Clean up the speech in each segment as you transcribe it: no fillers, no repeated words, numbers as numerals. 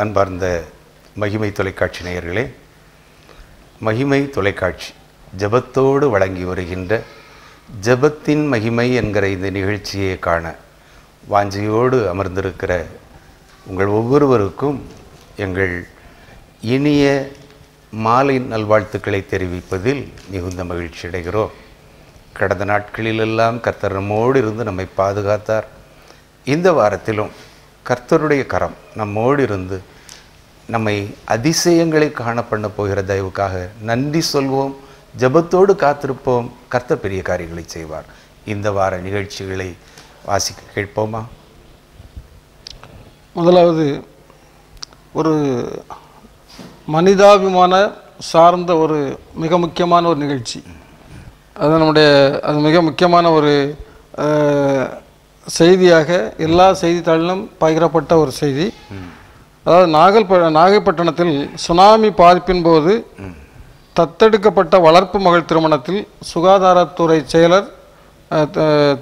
அன்பார்ந்த மகிமை தொலைக்காட்சி நேயர்களே, மகிமை தொலைக்காட்சி ஜெபத்தோடு வழங்கி வருகின்ற ஜெபத்தின் மகிமை என்கிற இந்த நிகழ்ச்சியை காண வாஞ்சையோடு அமர்ந்திருக்கிற உங்கள் ஒவ்வொருவருக்கும் எங்கள் இனிய மாலை நல்வாழ்த்துக்களை தெரிவிப்பதில் மிகுந்த மகிழ்ச்சி அடைகிறோம். கடந்த நாட்களிலெல்லாம் கர்த்தர் நம்மோடு இருந்து நம்மை பாதுகாத்தார். இந்த வாரத்திலும் கர்த்தருடைய கரம் நம்மோடு இருந்து நம்மை அதிசயங்களை காண பண்ண போகிற தயவுக்காக நன்றி சொல்வோம். ஜெபத்தோடு காத்திருப்போம். கர்த்தர் பெரிய காரியங்களை செய்வார். இந்த வார நிகழ்ச்சிகளை வாசிக்க கேட்போமா? முதலாவது ஒரு மனிதாபிமான சார்ந்த ஒரு மிக முக்கியமான ஒரு நிகழ்ச்சி. அது மிக முக்கியமான ஒரு செய்தியாக எல்லா செய்தித்தாளிலும் பகிரப்பட்ட ஒரு செய்தி. அதாவது நாகைப்பட்டினத்தில் சுனாமி பாதிப்பின் போது தத்தெடுக்கப்பட்ட வளர்ப்பு மகள் திருமணத்தில் சுகாதாரத்துறை செயலர்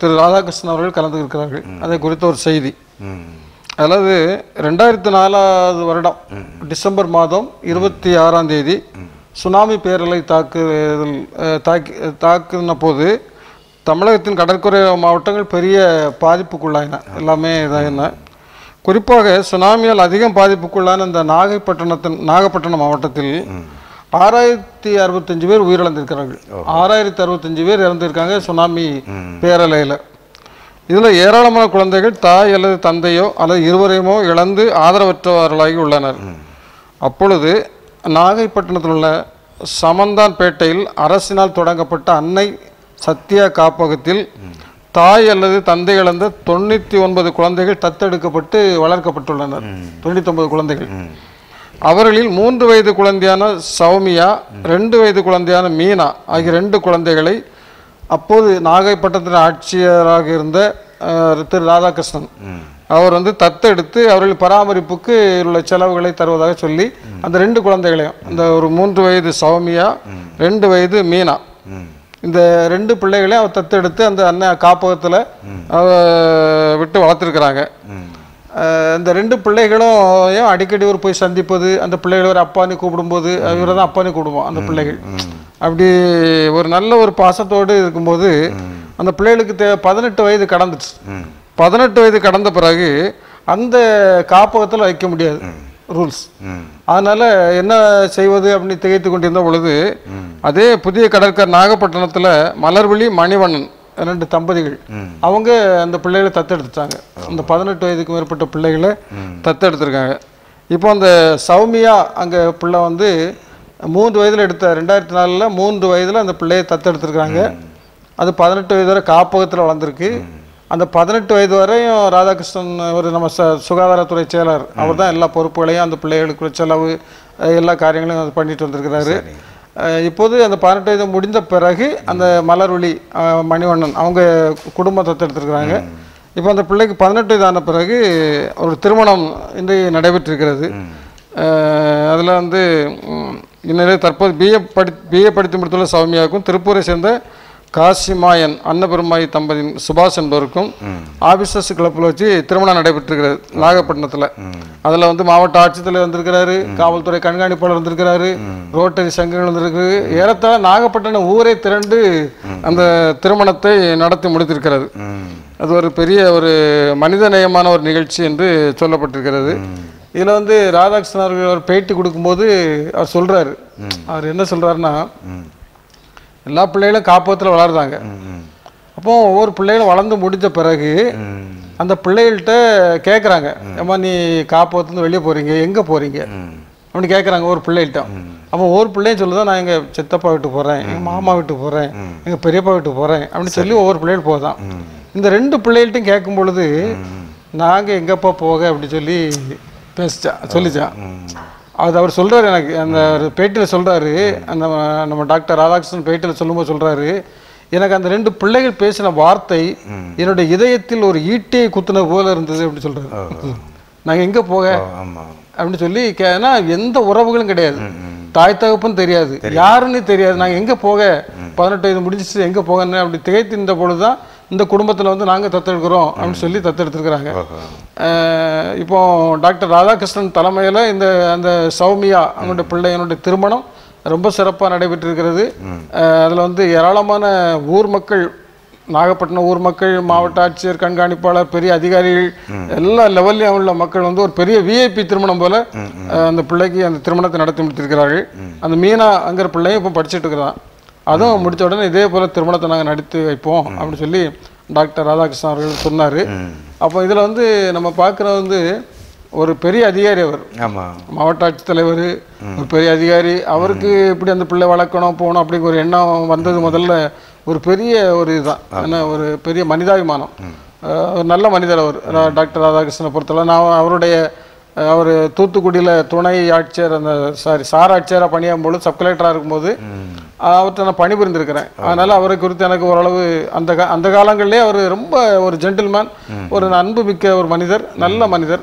திரு ராதாகிருஷ்ணன் அவர்கள் கலந்துருக்கிறார்கள். அதை குறித்த ஒரு செய்தி. அதாவது 2004 வருடம் டிசம்பர் மாதம் 26ஆம் தேதி சுனாமி பேரலை தாக்கின போது தமிழகத்தின் கடற்கரை மாவட்டங்கள் பெரிய பாதிப்புக்குள்ளாயின. எல்லாமே இதாயின. குறிப்பாக சுனாமியால் அதிகம் பாதிப்புக்குள்ளான இந்த நாகப்பட்டினம் மாவட்டத்தில் 6065 பேர் உயிரிழந்திருக்கிறார்கள். 6065 பேர் இறந்திருக்காங்க சுனாமி பேரலையில். இதில் ஏராளமான குழந்தைகள் தாய் அல்லது தந்தையோ அல்லது இருவரையுமோ இழந்து ஆதரவற்றவர்களாகி உள்ளனர். அப்பொழுது நாகைப்பட்டினத்தில் உள்ள சமந்தான்பேட்டையில் அரசினால் தொடங்கப்பட்ட அன்னை சத்யா காப்பகத்தில் தாய் அல்லது தந்தை இழந்த 99 குழந்தைகள் தத்தெடுக்கப்பட்டு வளர்க்கப்பட்டுள்ளனர். 99 குழந்தைகள். அவர்களில் 3 வயது குழந்தையான சௌமியா, 2 வயது குழந்தையான மீனா ஆகிய 2 குழந்தைகளை அப்போது நாகைப்பட்டினத்தின் ஆட்சியராக இருந்த திரு ராதாகிருஷ்ணன் அவர் தத்தெடுத்து அவர்கள் பராமரிப்புக்கு உள்ள செலவுகளை தருவதாக சொல்லி அந்த 2 குழந்தைகளையும், அந்த ஒரு 3 வயது சௌமியா, 2 வயது மீனா, இந்த 2 பிள்ளைகளையும் அவர் தத்தெடுத்து அந்த அன்னை காப்பகத்தில் விட்டு வளர்த்துருக்குறாங்க. இந்த 2 பிள்ளைகளும் அடிக்கடி ஒரு போய் சந்திப்பது, அந்த பிள்ளைகளை ஒரு அப்பானி கூப்பிடும்போது இவரை தான் அப்பானி கூப்பிடுவோம் அந்த பிள்ளைகள். அப்படி ஒரு நல்ல ஒரு பாசத்தோடு இருக்கும்போது அந்த பிள்ளைகளுக்கு 18 வயது கடந்துச்சு. 18 வயது கடந்த பிறகு அந்த காப்பகத்தில் வைக்க முடியாது ரூல்ஸ். அதனால என்ன செய்வது அப்படின்னு திகைத்து கொண்டிருந்த பொழுது அதே புதிய கடற்கரை நாகப்பட்டினத்தில் மலர்விழி மணிவண்ணன் 2 தம்பதிகள் அவங்க அந்த பிள்ளைகளை தத்தெடுத்துட்டாங்க. அந்த 18 வயதுக்கு மேற்பட்ட பிள்ளைகளை தத்தெடுத்திருக்காங்க. இப்போ அந்த சௌமியா அங்கே பிள்ளை 3 வயதில் எடுத்த 2004 3 வயதில் அந்த பிள்ளையை தத்தெடுத்துருக்காங்க. அது 18 வயது வரை காப்பகத்தில் வளர்ந்துருக்கு. அந்த 18 வயது வரையும் ராதாகிருஷ்ணன் ஒரு நம்ம சுகாதாரத்துறை செயலர் அவர் தான் எல்லா பொறுப்புகளையும் அந்த பிள்ளைகளுக்கு செலவு எல்லா காரியங்களையும் பண்ணிட்டு வந்திருக்கிறாரு. இப்போது அந்த 18 வயது முடிந்த பிறகு அந்த மலர்விழி மணிவண்ணன் அவங்க குடும்பம் தத்தெடுத்துருக்குறாங்க. இப்போ அந்த பிள்ளைக்கு 18 வயதான பிறகு ஒரு திருமணம் இன்றைக்கு நடைபெற்றிருக்கிறது. அதில் இந்நிலையில் தற்போது பிஏ படித்து முடித்துள்ள சௌமியாவுக்கும் திருப்பூரை சேர்ந்த காசிமாயன் அன்னபெருமாய் தம்பதியின் சுபாஷ் என்பவருக்கும் ஆபிசஸ் கிளப்பில் வச்சு திருமணம் நடைபெற்றிருக்கிறது நாகப்பட்டினத்தில். அதில் மாவட்ட ஆட்சித்தலைவர் வந்திருக்கிறாரு, காவல்துறை கண்காணிப்பாளர் வந்திருக்கிறாரு, ரோட்டரி சங்கங்கள் வந்திருக்கு. ஏறத்தாழ நாகப்பட்டினம் ஊரே திரண்டு அந்த திருமணத்தை நடத்தி முடித்திருக்கிறது. அது ஒரு பெரிய ஒரு மனிதநேயமான ஒரு நிகழ்ச்சி என்று சொல்லப்பட்டிருக்கிறது. இதில் ராதாகிருஷ்ணன் அவர்கள் ஒரு பேட்டி கொடுக்கும்போது அவர் சொல்கிறாரு, அவர் என்ன சொல்கிறாருன்னா, எல்லா பிள்ளைகளும் காப்பகத்தில் வளர்றாங்க. அப்போ ஒவ்வொரு பிள்ளைகளும் வளர்ந்து முடிஞ்ச பிறகு அந்த பிள்ளைகள்கிட்ட கேட்குறாங்க, ஏம்மா நீ காப்பகத்துலேருந்து வெளியே போகிறீங்க, எங்கே போகிறீங்க அப்படின்னு கேட்குறாங்க ஒரு பிள்ளைகிட்ட. அப்போ ஒவ்வொரு பிள்ளையும் சொல்லுதான், நான் எங்கள் சித்தப்பா வீட்டுக்கு போகிறேன், எங்கள் மாமா வீட்டுக்கு போகிறேன், எங்கள் பெரியப்பா வீட்டுக்கு போகிறேன் அப்படின்னு சொல்லி ஒவ்வொரு பிள்ளைகள் போதான். இந்த 2 பிள்ளைகள்ட்டையும் கேட்கும் பொழுது நாங்கள் எங்கப்பா போக அப்படி சொல்லி சொல்லிச்சான். அது அவர் சொல்கிறாரு, எனக்கு அந்த பேட்டியில் சொல்கிறாரு, அந்த நம்ம டாக்டர் ராதாகிருஷ்ணன் பேட்டியில் சொல்லும்போது சொல்கிறாரு, எனக்கு அந்த 2 பிள்ளைகள் பேசின வார்த்தை என்னுடைய இதயத்தில் ஒரு ஈட்டியை குத்துன போல இருந்தது அப்படி சொல்கிறாரு. நாங்கள் எங்கே போக அப்படின்னு சொல்லி ஏன்னா எந்த உறவுகளும் கிடையாது, தாய் தகப்புன்னு தெரியாது, யாருன்னு தெரியாது, நாங்கள் எங்கே போக 18 வயது முடிஞ்சிச்சு எங்கே போகன்னு அப்படி திகைத்திருந்த பொழுது தான் இந்த குடும்பத்தில் வந்து நாங்கள் தத்தெடுக்கிறோம் அப்படின்னு சொல்லி தத்தெடுத்துருக்குறாங்க. இப்போ டாக்டர் ராதாகிருஷ்ணன் தலைமையில் அந்த சௌமியா அவங்களுடைய பிள்ளையனுடைய திருமணம் ரொம்ப சிறப்பாக நடைபெற்றிருக்கிறது. அதில் வந்து ஏராளமான ஊர் மக்கள், நாகப்பட்டினம் ஊர் மக்கள், மாவட்ட ஆட்சியர், கண்காணிப்பாளர், பெரிய அதிகாரிகள், எல்லா லெவல்லையும் உள்ள மக்கள் வந்து ஒரு பெரிய விஐபி திருமணம் போல அந்த பிள்ளைக்கு அந்த திருமணத்தை நடத்தி முடித்திருக்கிறார்கள். அந்த மீனாங்கிற பிள்ளையும் இப்போ படிச்சுட்டு இருக்கிறான். அதுவும் முடித்த உடனே இதே போல் திருமணத்தை நாங்கள் நடத்தி வைப்போம் அப்படின்னு சொல்லி டாக்டர் ராதாகிருஷ்ணன் அவர்கள் சொன்னார். அப்போ இதில் வந்து நம்ம பார்க்குறது வந்து ஒரு பெரிய அதிகாரி, அவர் மாவட்ட ஆட்சித்தலைவர், ஒரு பெரிய அதிகாரி. அவருக்கு இப்படி அந்த பிள்ளை வளர்க்கணும் போகணும் அப்படிங்கிற ஒரு எண்ணம் வந்தது முதல்ல ஒரு பெரிய ஒரு இதுதான். ஏன்னா ஒரு பெரிய மனிதாபிமானம், ஒரு நல்ல மனிதர் அவர் டாக்டர் ராதாகிருஷ்ணனை பொறுத்தவரை. நான் அவர் தூத்துக்குடியில் துணை ஆட்சியர், அந்த சார் ஆட்சியராக பணியாகும் போது, சப் கலெக்டராக இருக்கும்போது அவர்கிட்ட நான் பணிபுரிந்திருக்கிறேன். அதனால் அவரை குறித்து எனக்கு ஓரளவு அந்த காலங்களிலே அவர் ரொம்ப ஒரு ஜென்டில்மேன், ஒரு அன்பு மிக்க ஒரு மனிதர், நல்ல மனிதர்.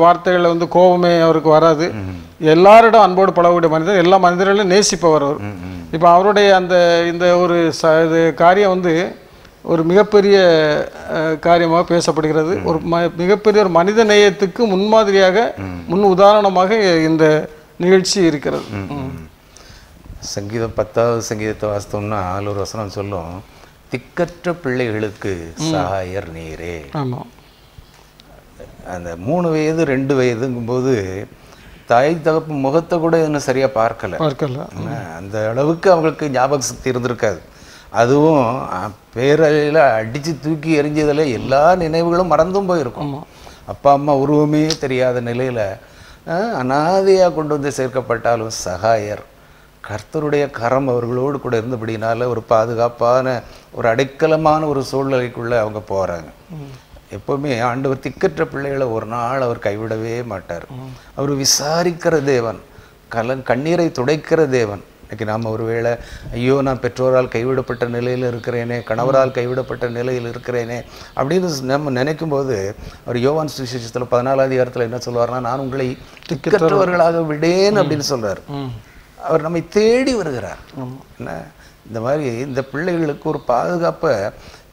வார்த்தைகளில் வந்து கோபமே அவருக்கு வராது. எல்லாரிடம் அன்போடு பழகக்கூடிய மனிதர், எல்லா மனிதர்களையும் நேசிப்பவர் அவர். இப்போ அவருடைய இந்த ஒரு காரியம் வந்து ஒரு மிகப்பெரிய காரியமாக பேசப்படுகிறது. ஒரு மிகப்பெரிய ஒரு மனித நேயத்துக்கு முன்மாதிரியாக, முன் உதாரணமாக இந்த நிகழ்ச்சி இருக்கிறது. சங்கீதம் 10வது சங்கீதத்தை வாசித்தோம்னா ஒரு வசனம் சொல்லும், திக்கற்ற பிள்ளைகளுக்கு சகாயர் நீரே. ஆமாம். அந்த 3 வயது 2 வயதுங்கும்போது தாய் தகப்பு முகத்தை கூட இன்னும் சரியாக பார்க்கல. அந்த அளவுக்கு அவங்களுக்கு ஞாபக சக்தி இருந்திருக்காது. அதுவும் பேரலையில் அடித்து தூக்கி எறிஞ்சதில் எல்லா நினைவுகளும் மறந்தும் போயிருக்கும். அப்பா அம்மா உருவமே தெரியாத நிலையில் அனாதையாக கொண்டு வந்து சேர்க்கப்பட்டாலும் சகாயர், கர்த்தருடைய கரம் அவர்களோடு கூட இருந்தபடினால ஒரு பாதுகாப்பான ஒரு அடைக்கலமான ஒரு சூழ்நிலைக்குள்ளே அவங்க போகிறாங்க. எப்போவுமே ஆண்டவர் திக்கற்ற பிள்ளைகளை ஒரு நாள் அவர் கைவிடவே மாட்டார். அவர் விசாரிக்கிற தேவன், கண்ணீரை துடைக்கிற தேவன். இன்றைக்கி நாம் ஒருவேளை ஐயோ நான் பெற்றோரால் கைவிடப்பட்ட நிலையில் இருக்கிறேனே, கணவரால் கைவிடப்பட்ட நிலையில் இருக்கிறேனே அப்படின்னு நம்ம நினைக்கும்போது, அவர் யோவான் சுவிசேஷத்தில் 14வது அதிகாரத்தில் என்ன சொல்லுவார்னா, நான் உங்களை திக்கற்றவர்களாக விடேன் அப்படின்னு சொல்கிறார். அவர் நம்மை தேடி வருகிறார். என்ன இந்த மாதிரி இந்த பிள்ளைகளுக்கு ஒரு பாதுகாப்பை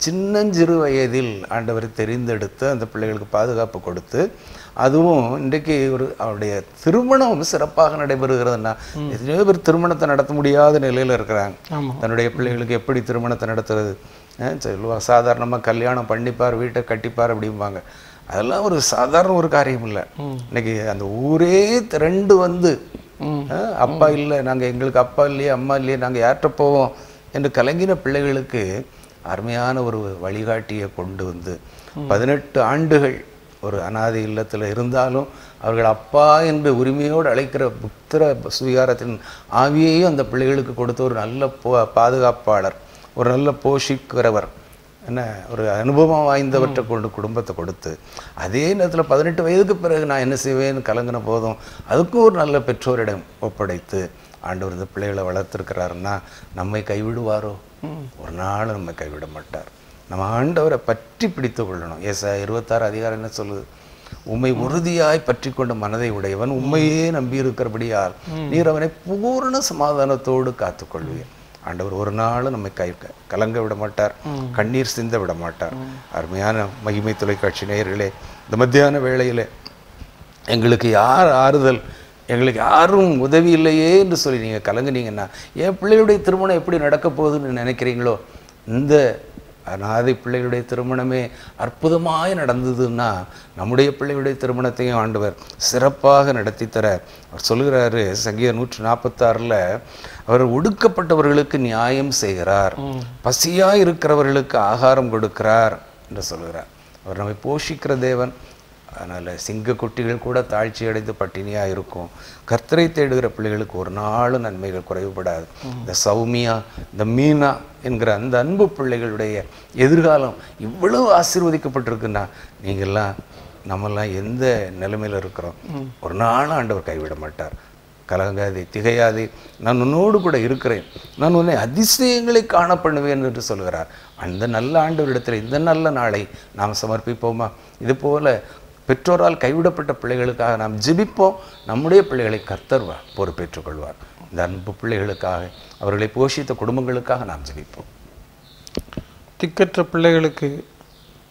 சின்னஞ்சிறு வயதில் ஆண்டவர் தெரிந்தெடுத்து அந்த பிள்ளைகளுக்கு பாதுகாப்பு கொடுத்து, அதுவும் இன்றைக்கு அவருடைய திருமணம் சிறப்பாக நடைபெறுகிறதுனா, எத்தனையோ பேர் திருமணத்தை நடத்த முடியாத நிலையில் இருக்கிறாங்க. தன்னுடைய பிள்ளைகளுக்கு எப்படி திருமணத்தை நடத்துறது? சொல்லுவாங்க சாதாரணமாக கல்யாணம் பண்ணிப்பார், வீட்டை கட்டிப்பார் அப்படிம்பாங்க. அதெல்லாம் ஒரு சாதாரண ஒரு காரியம் இல்லை. இன்னைக்கு அந்த ஊரே திரண்டு வந்து அப்பா இல்லை, எங்களுக்கு அப்பா இல்லையே அம்மா இல்லையே, நாங்கள் யார்கிட்ட போவோம் என்று கலங்கின பிள்ளைகளுக்கு அருமையான ஒரு வழிகாட்டியை கொண்டு வந்து 18 ஆண்டுகள் ஒரு அனாதை இல்லத்தில் இருந்தாலும் அவர்கள் அப்பா என்று உரிமையோடு அழைக்கிற புத்திர சுவீகாரத்தின் ஆவியையும் அந்த பிள்ளைகளுக்கு கொடுத்த ஒரு நல்ல பாதுகாப்பாளர், ஒரு நல்ல போஷிக்கிறவர், என்ன ஒரு அனுபவம் வாய்ந்தவற்றை கொண்டு குடும்பத்தை கொடுத்து, அதே நேரத்தில் 18 வயதுக்கு பிறகு நான் என்ன செய்வேன்னு கலங்கின போதும் அதுக்கும் ஒரு நல்ல பெற்றோரிடம் ஒப்படைத்து ஆண்டவர் இந்த பிள்ளைகளை வளர்த்துருக்கிறாருன்னா நம்மை கைவிடுவாரோ? ஒரு நாள் நம்மை கைவிட மாட்டார். நம்ம ஆண்டவரை பற்றி பிடித்து கொள்ளணும். ஏசாயா 26 அதிகாரம் என்ன சொல்லுது? உம்மை உறுதியாய் பற்றி கொண்ட மனதை உடையவன் உண்மையே நம்பியிருக்கிறபடியால் நீர் அவனை பூரண சமாதானத்தோடு காத்துக்கொள்வீர். ஆண்டவர் ஒரு நாள் நம்மை கலங்க விட மாட்டார், கண்ணீர் சிந்த விட மாட்டார். அருமையான மகிமை தொலைக்காட்சி நேயர்களே, இந்த மத்தியான வேளையில் எங்களுக்கு யார் ஆறுதல், எங்களுக்கு யாரும் உதவி இல்லையே என்று சொல்லி நீங்கள் கலங்குனீங்கன்னா, என் பிள்ளைகளுடைய திருமணம் எப்படி நடக்க போகுதுன்னு நினைக்கிறீங்களோ, இந்த அனாதை பிள்ளைகளுடைய திருமணமே அற்புதமாய் நடந்ததுன்னா நம்முடைய பிள்ளைகளுடைய திருமணத்தையும் ஆண்டவர் சிறப்பாக நடத்தி தர அவர் சொல்லுகிறாரு. சங்கீதம் 146 அவர் ஒடுக்கப்பட்டவர்களுக்கு நியாயம் செய்கிறார், பசியாக இருக்கிறவர்களுக்கு ஆகாரம் கொடுக்கிறார் என்று சொல்லுகிறார். அவர் நம்மை போஷிக்கிற தேவன். அதனால் சிங்க குட்டிகள் கூட தாழ்ச்சி அடைந்து பட்டினியாக இருக்கும். கர்த்தரை தேடுகிற பிள்ளைகளுக்கு ஒரு நாளும் நன்மைகள் குறைவுபடாது. இந்த சௌமியா, இந்த மீனா என்கிற அந்த அன்பு பிள்ளைகளுடைய எதிர்காலம் இவ்வளவு ஆசீர்வதிக்கப்பட்டிருக்குன்னா, நீங்கள்லாம் நம்மெல்லாம் எந்த நிலைமையில் இருக்கிறோம்? ஒரு நாளும் ஆண்டவர் கைவிட மாட்டார். கலங்காதே, திகையாதே, நான் உன்னோடு கூட இருக்கிறேன், நான் உன்னை அதிசயங்களை காண பண்ணுவேன் என்று சொல்கிறார். அந்த நல்ல ஆண்டவரிடத்தில் இந்த நல்ல நாளை நாம் சமர்ப்பிப்போமா? இது போல பெற்றோரால் கைவிடப்பட்ட பிள்ளைகளுக்காக நாம் ஜெபிப்போம். நம்முடைய பிள்ளைகளை கர்த்தர் பொறுப்பேற்றுக் கொள்வார். இந்த அன்பு பிள்ளைகளுக்காக, அவர்களை போஷித்த குடும்பங்களுக்காக நாம் ஜெபிப்போம். திக்கற்ற பிள்ளைகளுக்கு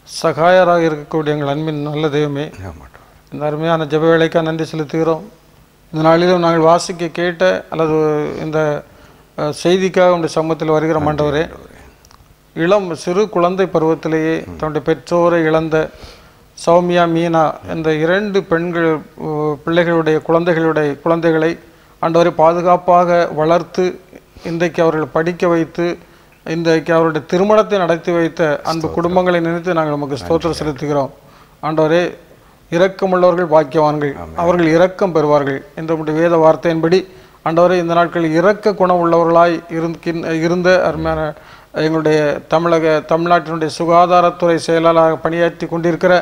சகாயராக இருக்கக்கூடிய எங்கள் அன்பின் நல்ல தெய்வமே, இந்த அருமையான ஜெப வேளைக்காக நன்றி செலுத்துகிறோம். இந்த நாளிலும் நாங்கள் வாசிக்க கேட்ட அல்லது இந்த செய்திக்காக உங்களுடைய சமூகத்தில் வருகிற ஆண்டவரே, இளம் சிறு குழந்தை பருவத்திலேயே தன்னுடைய பெற்றோரை இழந்த சௌமியா, மீனா என்ற 2 பெண்கள் பிள்ளைகளுடைய குழந்தைகளை ஆண்டவரை பாதுகாப்பாக வளர்த்து இன்றைக்கு அவர்கள் படிக்க வைத்து இன்றைக்கு அவருடைய திருமணத்தை நடத்தி வைத்த அன்பு குடும்பங்களை நினைத்து நாங்கள் நமக்கு ஸ்தோத்திரம் செலுத்துகிறோம். ஆண்டவரே, இரக்கமுள்ளவர்கள் பாக்கியவான்கள், அவர்கள் இரக்கம் பெறுவார்கள் என்ற வேத வார்த்தையின்படி ஆண்டவரே, இந்த நாட்களில் இரக்க குணம் உள்ளவர்களாய் இருந்த அருமையான எங்களுடைய தமிழ்நாட்டினுடைய சுகாதாரத்துறை செயலாளராக பணியாற்றி கொண்டிருக்கிற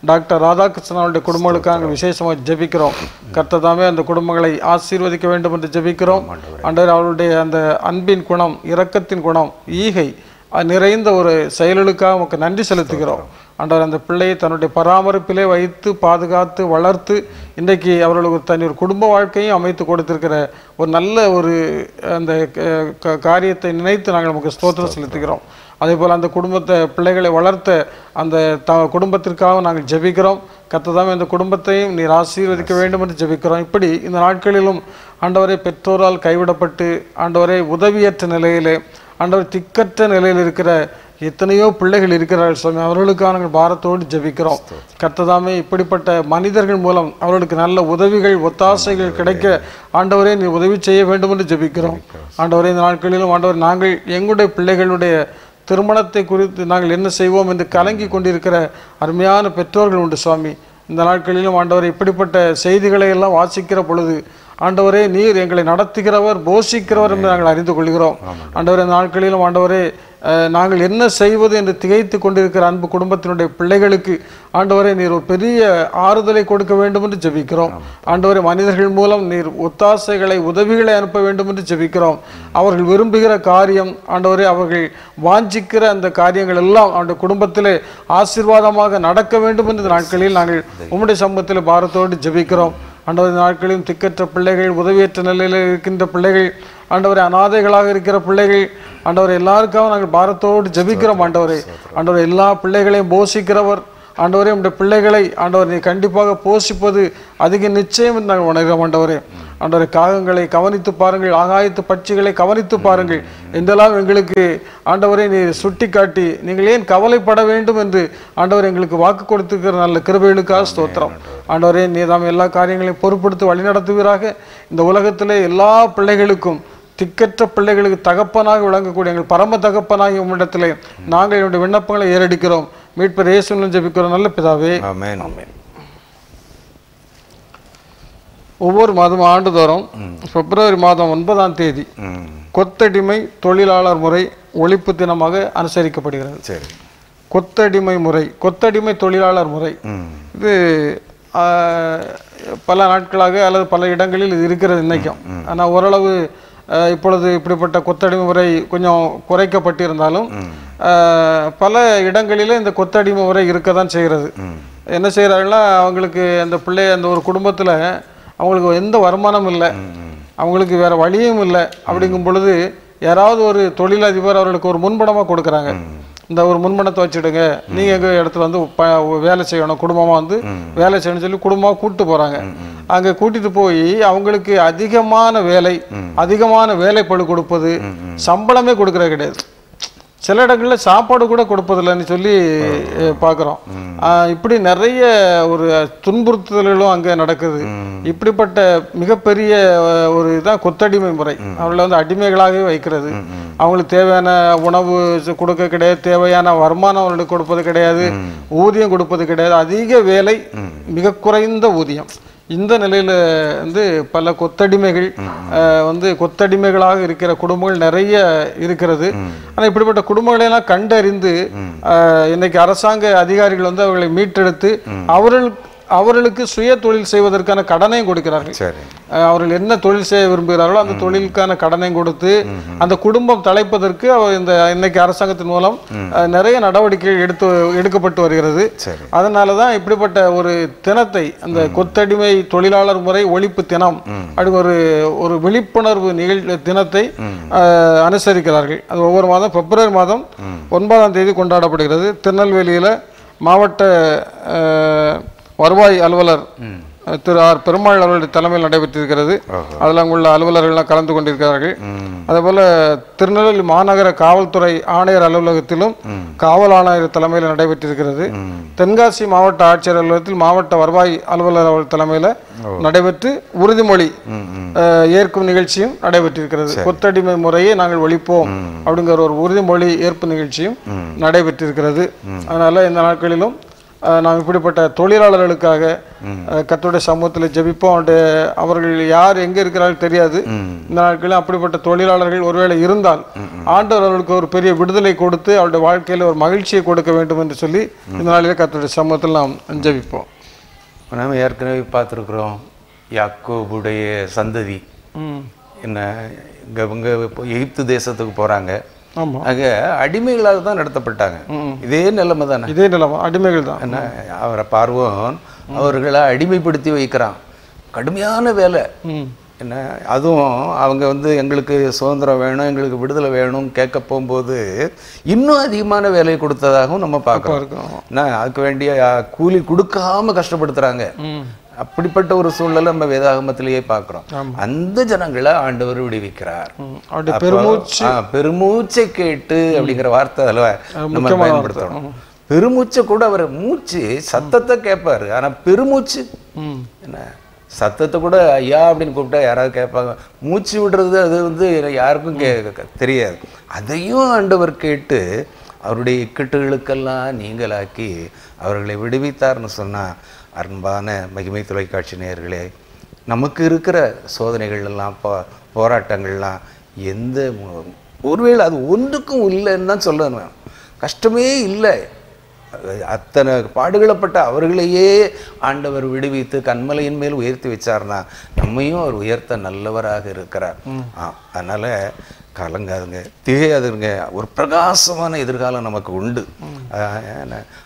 டாக்டர் ராதாகிருஷ்ணன் அவருடைய குடும்பங்களுக்காக நாங்கள் விசேஷமாக ஜெபிக்கிறோம். கர்த்ததாமே அந்த குடும்பங்களை ஆசீர்வதிக்க வேண்டும் என்று ஜெபிக்கிறோம். ஆண்டவர், அவருடைய அந்த அன்பின் குணம், இரக்கத்தின் குணம், ஈகை நிறைந்த ஒரு செயலுக்காக நமக்கு நன்றி செலுத்துகிறோம். ஆண்டவர், அந்த பிள்ளையை தன்னுடைய பராமரிப்பிலே வைத்து பாதுகாத்து வளர்த்து இன்றைக்கு அவர்களுக்கு தனி ஒரு குடும்ப வாழ்க்கையும் அமைத்து கொடுத்திருக்கிற ஒரு நல்ல ஒரு அந்த காரியத்தை நினைத்து நாங்கள் நமக்கு ஸ்தோத்திரம் செலுத்துகிறோம். அதே போல் அந்த பிள்ளைகளை வளர்த்த அந்த குடும்பத்திற்காக நாங்கள் ஜெபிக்கிறோம். கர்த்ததாமே அந்த குடும்பத்தையும் நீர் ஆசீர்வதிக்க வேண்டும் என்று ஜெபிக்கிறோம். இப்படி இந்த நாட்களிலும் ஆண்டவரை பெற்றோரால் கைவிடப்பட்டு ஆண்டவரை உதவியற்ற நிலையிலே ஆண்டவர் திக்கற்ற நிலையில் இருக்கிற எத்தனையோ பிள்ளைகள் இருக்கிறார்கள் சுவாமி, அவர்களுக்காக நாங்கள் பாரத்தோடு ஜெபிக்கிறோம். கர்த்ததாமே இப்படிப்பட்ட மனிதர்கள் மூலம் அவர்களுக்கு நல்ல உதவிகள் ஒத்தாசைகள் கிடைக்க ஆண்டவரே நீ உதவி செய்ய வேண்டும் என்று ஜெபிக்கிறோம். ஆண்டவரே, இந்த நாட்களிலும் ஆண்டவர், நாங்கள் எங்களுடைய பிள்ளைகளுடைய திருமணத்தை குறித்து நாங்கள் என்ன செய்வோம் என்று கலங்கி கொண்டிருக்கிற அருமையான பெற்றோர்கள் உண்டு சுவாமி. இந்த நாட்களிலும் ஆண்டவர் இப்படிப்பட்ட செய்திகளை எல்லாம் வாசிக்கிற பொழுது ஆண்டவரே, நீர் எங்களை நடத்துகிறவர், போஷிக்கிறவர் என்று நாங்கள் அறிந்து கொள்கிறோம். ஆண்டவரே, இந்த நாட்களிலும் ஆண்டவரே, நாங்கள் என்ன செய்வது என்று திகைத்து கொண்டிருக்கிற அன்பு குடும்பத்தினுடைய பிள்ளைகளுக்கு ஆண்டவரே நீர் ஒரு பெரிய ஆறுதலை கொடுக்க வேண்டும் என்று ஜெபிக்கிறோம். ஆண்டவரே, மனிதர்கள் மூலம் நீர் ஒத்தாசைகளை உதவிகளை அனுப்ப வேண்டும் என்று ஜெபிக்கிறோம். அவர்கள் விரும்புகிற காரியம் ஆண்டவரே, அவர்கள் வாஞ்சிக்கிற அந்த காரியங்கள் எல்லாம் அவருடைய குடும்பத்திலே ஆசீர்வாதமாக நடக்க வேண்டும் என்ற நாட்களில் நாங்கள் உம்முடைய சமூகத்தில் பாரத்தோடு ஜெபிக்கிறோம். ஆண்டவர், நாட்களிலும் திக்கற்ற பிள்ளைகள், உதவியற்ற நிலையில் இருக்கின்ற பிள்ளைகள், ஆண்டவரை அநாதைகளாக இருக்கிற பிள்ளைகள், ஆண்டவரை எல்லாருக்காக நாங்கள் பாரத்தோடு ஜெபிக்கிறோம். ஆண்டவரை, எல்லா பிள்ளைகளையும் போஷிக்கிறவர் ஆண்டவரே, உடைய பிள்ளைகளை ஆண்டவர் நீ கண்டிப்பாக போஷிப்பது அதிக நிச்சயம் என்று நாங்கள் உணர்கிறோம். ஆண்டவரை, காகங்களை கவனித்து பாருங்கள், ஆகாயத்து பட்சிகளை கவனித்து பாருங்கள் என்றெல்லாம் எங்களுக்கு ஆண்டவரை நீ சுட்டி காட்டி நீங்கள் ஏன் கவலைப்பட வேண்டும் என்று ஆண்டவர் எங்களுக்கு வாக்கு கொடுத்திருக்கிற நல்ல கிருபைகளுக்காக ஸ்தோத்திரம். ஆண்டவரே, நீ தாம் எல்லா காரியங்களையும் பொறுப்படுத்தி வழிநடத்துவீராக. இந்த உலகத்திலே எல்லா பிள்ளைகளுக்கும் திக்கற்ற பிள்ளைகளுக்கு தகப்பனாக விளங்கக்கூடிய எங்கள் பரம தகப்பனாகி உம்மிடத்திலே நாங்கள் என்னுடைய விண்ணப்பங்களை ஏறடிக்கிறோம். மீட்பர் இயேசுவின் ஜெபிக்கிறோம் நல்ல பிதாவே, ஆமென். ஒவ்வொரு மாதம் ஆண்டுதோறும் பிப்ரவரி மாதம் 9ஆம் தேதி கொத்தடிமை தொழிலாளர் முறை ஒழிப்பு தினமாக அனுசரிக்கப்படுகிறது. கொத்தடிமை முறை, கொத்தடிமை தொழிலாளர் முறை இது பல நாட்களாக அல்லது பல இடங்களில் இது இருக்கிறது இன்னைக்கும். ஆனால் ஓரளவு இப்பொழுது இப்படிப்பட்ட கொத்தடிமை முறை கொஞ்சம் குறைக்கப்பட்டிருந்தாலும் பல இடங்களிலே இந்த கொத்தடிமை முறை இருக்க தான் செய்கிறது. என்ன செய்கிறாங்கன்னா, அவங்களுக்கு அந்த பிள்ளை அந்த ஒரு குடும்பத்தில் அவங்களுக்கு எந்த வருமானம் இல்லை, அவங்களுக்கு வேற வழியும் இல்லை. அப்படிங்கும் பொழுது யாராவது ஒரு தொழிலதிபர் அவர்களுக்கு ஒரு முன்பணமாக கொடுக்குறாங்க. இந்த ஒரு முன்பணத்தை வச்சுடுங்க, நீங்கள் எங்கள் இடத்துல வந்து வேலை செய்யணும், குடும்பமாக வந்து வேலை செய்யணும்னு சொல்லி குடும்பமாக கூப்பிட்டு போகிறாங்க. அங்கே கூட்டிட்டு போய் அவங்களுக்கு அதிகமான வேலைப்பளு கொடுப்பது, சம்பளமே கொடுக்கறது கிடையாது. சில இடங்களில் சாப்பாடு கூட கொடுப்பதில்லைன்னு சொல்லி பார்க்குறோம். இப்படி நிறைய ஒரு துன்புறுத்தல்களும் அங்கே நடக்குது. இப்படிப்பட்ட மிகப்பெரிய ஒரு இதுதான் கொத்தடிமை முறை. அவங்களை வந்து அடிமைகளாகவே வைக்கிறது. அவங்களுக்கு தேவையான உணவு கொடுக்க கிடையாது, தேவையான வருமானம் அவர்களுக்கு கொடுப்பது கிடையாது, ஊதியம் கொடுப்பது கிடையாது, அதிக வேலை மிக குறைந்த ஊதியம். இந்த நிலையில் வந்து பல கொத்தடிமைகள் வந்து கொத்தடிமைகளாக இருக்கிற குடும்பங்கள் நிறைய இருக்கிறது. ஆனால் இப்படிப்பட்ட குடும்பங்களெல்லாம் கண்டறிந்து இன்னைக்கு அரசாங்க அதிகாரிகள் வந்து அவர்களை மீட்டெடுத்து அவர்களுக்கு சுய தொழில் செய்வதற்கான கடனையும் கொடுக்கிறார்கள். சரி. அவர்கள் என்ன தொழில் செய்ய விரும்புகிறார்களோ அந்த தொழிலுக்கான கடனையும் கொடுத்து அந்த குடும்பம் தலைப்பதற்கு இந்த இன்னைக்கு அரசாங்கத்தின் மூலம் நிறைய நடவடிக்கைகள் எடுக்கப்பட்டு வருகிறது. அதனால தான் இப்படிப்பட்ட ஒரு தினத்தை, அந்த கொத்தடிமை தொழிலாளர் முறை ஒழிப்பு தினம் அப்படி ஒரு விழிப்புணர்வு தினத்தை அனுசரிக்கிறார்கள். அது ஒவ்வொரு மாதம் பிப்ரவரி மாதம் 9ஆம் தேதி கொண்டாடப்படுகிறது. திருநெல்வேலியில் மாவட்ட வருவாய் அலுவலர் திரு ஆர் பெருமாள் அவர்களுடைய தலைமையில் நடைபெற்றிருக்கிறது. அதில் அங்குள்ள அலுவலர்கள்லாம் கலந்து கொண்டிருக்கிறார்கள். அதேபோல் திருநெல்வேலி மாநகர காவல்துறை ஆணையர் அலுவலகத்திலும் காவல் ஆணையர் தலைமையில் நடைபெற்றிருக்கிறது. தென்காசி மாவட்ட ஆட்சியர் அலுவலகத்தில் மாவட்ட வருவாய் அலுவலர் அவர்கள் தலைமையில் நடைபெற்று உறுதிமொழி ஏற்கும் நிகழ்ச்சியும் நடைபெற்றிருக்கிறது. கொத்தடிமை முறையை நாங்கள் ஒழிப்போம் அப்படிங்கிற ஒரு உறுதிமொழி ஏற்பு நிகழ்ச்சியும் நடைபெற்றிருக்கிறது. அதனால இந்த நாட்களிலும் நாம் இப்படிப்பட்ட தொழிலாளர்களுக்காக கர்த்தருடைய சமூகத்தில் ஜெபிப்போம். அவர்கள் யார் எங்கே இருக்கிறார்கள் தெரியாது. இந்த நாட்களில் அப்படிப்பட்ட தொழிலாளர்கள் ஒருவேளை இருந்தால் ஆண்டவர் அவர்களுக்கு ஒரு பெரிய விடுதலை கொடுத்து அவருடைய வாழ்க்கையில் ஒரு மகிழ்ச்சியை கொடுக்க வேண்டும் என்று சொல்லி இந்த நாளில் கர்த்தருடைய சமூகத்தில் நாம் ஜெபிப்போம். நாம் ஏற்கனவே பார்த்துருக்குறோம், யாக்கோபுடைய சந்ததி என்ன இங்கே எகிப்து தேசத்துக்கு போகிறாங்க. அங்கே அடிமைகளாக தான் நடத்தப்பட்டாங்க. இதே நிலைமை தானே, இதே நிலைமை, அடிமைகள் தான். என்ன அவரை பார்வோன் அவர்களை அடிமைப்படுத்தி வைக்கிறான். கடுமையான வேலை என்ன. அதுவும் அவங்க எங்களுக்கு சுதந்திரம் வேணும், எங்களுக்கு விடுதலை வேணும் கேட்க போகும்போது இன்னும் அதிகமான வேலையை கொடுத்ததாகவும் நம்ம பார்க்குறோம். அதுக்கு வேண்டிய கூலி கொடுக்காம கஷ்டப்படுத்துறாங்க. அப்படிப்பட்ட ஒரு சூழ்நிலை நம்ம வேதாகமத்திலேயே பார்க்கிறோம். அந்த ஜனங்களை ஆண்டவர் விடுவிக்கிறார். பெருமூச்சை கேட்டு அப்படிங்கிற வார்த்தை அதில் நம்ம பயன்படுத்தணும். பெருமூச்சை கூட அவர் மூச்சு சத்தத்தை கேட்பாரு, ஆனா பெருமூச்சு என்ன, சத்தத்தை கூட ஐயா அப்படின்னு கூப்பிட்டா யாராவது கேட்பாங்க. மூச்சு விடுறது அது யாருக்கும் தெரியாது. அதையும் ஆண்டவர் கேட்டு அவருடைய இக்கட்டுகளுக்கெல்லாம் நீங்களாக்கி அவர்களை விடுவித்தார்னு சொன்னா, அன்பான மகிமை தொலைக்காட்சி நேயர்களே, நமக்கு இருக்கிற சோதனைகள் எல்லாம் போராட்டங்கள்லாம் ஒருவேளை அது ஒன்றுக்கும் இல்லைன்னு தான் சொல்லணும். கஷ்டமே இல்லை. அத்தனை பாடுகளப்பட்ட அவர்களையே ஆண்டவர் விடுவித்து கண்மலையின் மேல் உயர்த்தி வச்சார்னா நம்மையும் அவர் உயர்த்த நல்லவராக இருக்கிறார். அதனால கலங்காதுங்க, திகையாதுங்க. ஒரு பிரகாசமான எதிர்காலம் நமக்கு உண்டு.